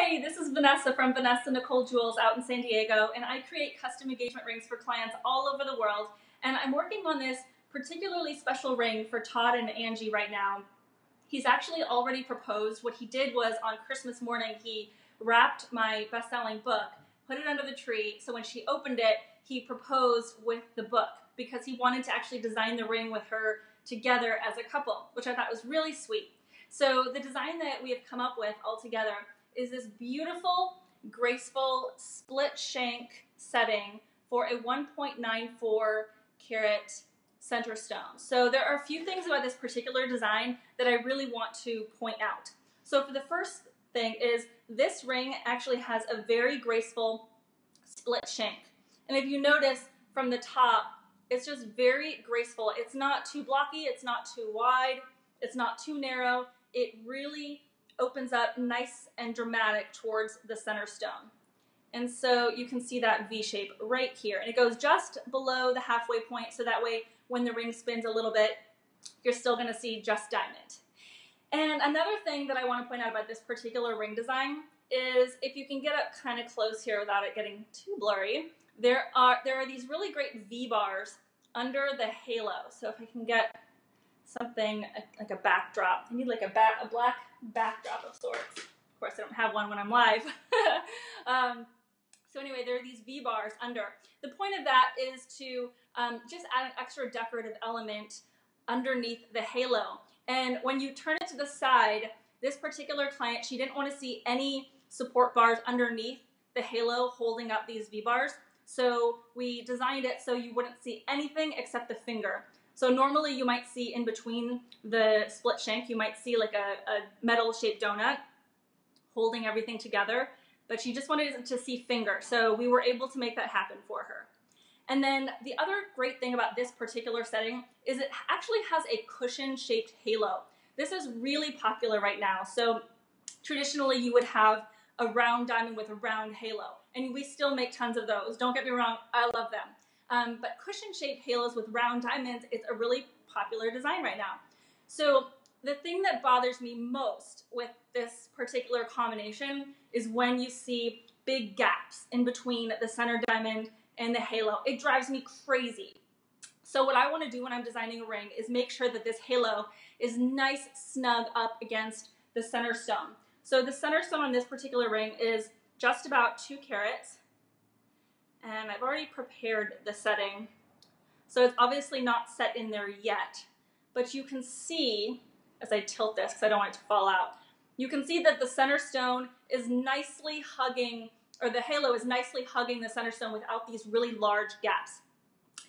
Hi, this is Vanessa from Vanessa Nicole Jewels out in San Diego, and I create custom engagement rings for clients all over the world. And I'm working on this particularly special ring for Todd and Angie right now. He's actually already proposed. What he did was on Christmas morning, he wrapped my best-selling book, put it under the tree, so when she opened it, he proposed with the book because he wanted to actually design the ring with her together as a couple, which I thought was really sweet. So the design that we have come up with all together is this beautiful, graceful split shank setting for a 1.94 carat center stone. So there are a few things about this particular design that I really want to point out. So for the first thing is this ring actually has a very graceful split shank. And if you notice from the top, it's just very graceful. It's not too blocky, it's not too wide, it's not too narrow. It really opens up nice and dramatic towards the center stone. And so you can see that V shape right here. And it goes just below the halfway point, so that way when the ring spins a little bit, you're still gonna see just diamond. And another thing that I wanna point out about this particular ring design is if you can get up kind of close here without it getting too blurry, there are these really great V bars under the halo. So if I can get something like a backdrop. I need like a black backdrop of sorts. Of course, I don't have one when I'm live. So anyway, there are these V bars under. The point of that is to just add an extra decorative element underneath the halo. And when you turn it to the side, this particular client, she didn't want to see any support bars underneath the halo holding up these V bars. So we designed it so you wouldn't see anything except the finger. So normally you might see in between the split shank, you might see like a metal shaped donut holding everything together, but she just wanted to see finger. So we were able to make that happen for her. And then the other great thing about this particular setting is it actually has a cushion shaped halo. This is really popular right now. So traditionally you would have a round diamond with a round halo, and we still make tons of those. Don't get me wrong, I love them. But cushion-shaped halos with round diamonds is a really popular design right now. So the thing that bothers me most with this particular combination is when you see big gaps in between the center diamond and the halo. It drives me crazy. So what I want to do when I'm designing a ring is make sure that this halo is nice, snug up against the center stone. So the center stone on this particular ring is just about 2 carats. And I've already prepared the setting, so it's obviously not set in there yet, but you can see, as I tilt this because I don't want it to fall out, you can see that the center stone is nicely hugging, or the halo is nicely hugging the center stone without these really large gaps.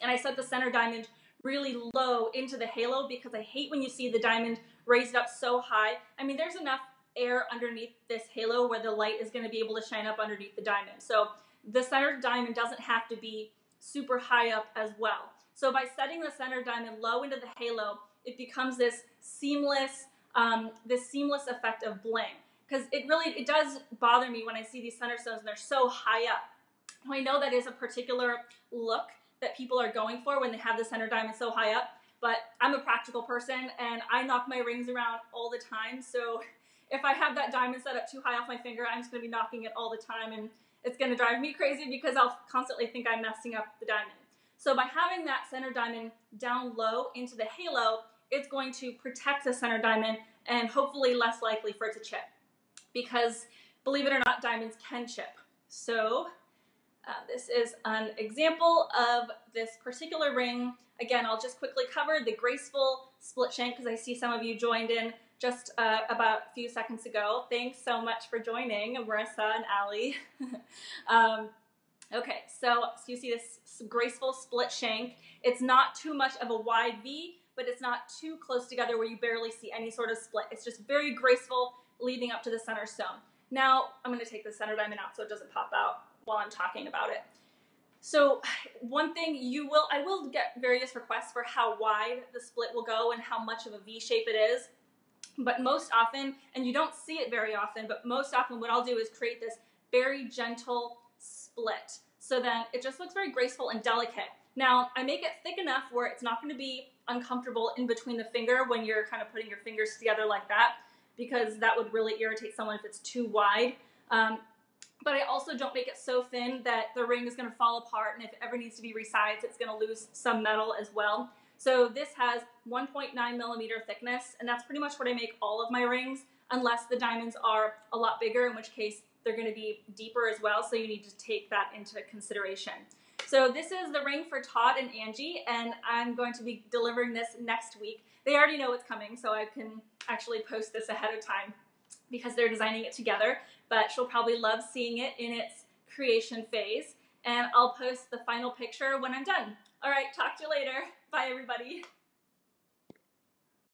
And I set the center diamond really low into the halo because I hate when you see the diamond raised up so high. I mean, there's enough air underneath this halo where the light is going to be able to shine up underneath the diamond. So the center diamond doesn't have to be super high up as well. So by setting the center diamond low into the halo, it becomes this seamless effect of bling. Because it does bother me when I see these center stones and they're so high up. I know that is a particular look that people are going for when they have the center diamond so high up, but I'm a practical person and I knock my rings around all the time. So if I have that diamond set up too high off my finger, I'm just going to be knocking it all the time, and it's going to drive me crazy because I'll constantly think I'm messing up the diamond. So by having that center diamond down low into the halo, it's going to protect the center diamond and hopefully less likely for it to chip. Because believe it or not, diamonds can chip. So this is an example of this particular ring. Again, I'll just quickly cover the graceful split shank because I see some of you joined in just about a few seconds ago. Thanks so much for joining, Marissa and Allie. Okay, so you see this graceful split shank. It's not too much of a wide V, but it's not too close together where you barely see any sort of split. It's just very graceful leading up to the center stone. Now, I'm going to take the center diamond out so it doesn't pop out while I'm talking about it. So one thing I will get various requests for how wide the split will go and how much of a V shape it is. But most often, and you don't see it very often, but most often what I'll do is create this very gentle split so then it just looks very graceful and delicate. Now, I make it thick enough where it's not going to be uncomfortable in between the finger when you're kind of putting your fingers together like that, because that would really irritate someone if it's too wide. But I also don't make it so thin that the ring is going to fall apart, and if it ever needs to be resized, it's going to lose some metal as well. So this has 1.9 millimeter thickness, and that's pretty much what I make all of my rings, unless the diamonds are a lot bigger, in which case they're going to be deeper as well, so you need to take that into consideration. So this is the ring for Todd and Angie, and I'm going to be delivering this next week. They already know it's coming, so I can actually post this ahead of time because they're designing it together, but she'll probably love seeing it in its creation phase, and I'll post the final picture when I'm done. All right, talk to you later. Bye, everybody.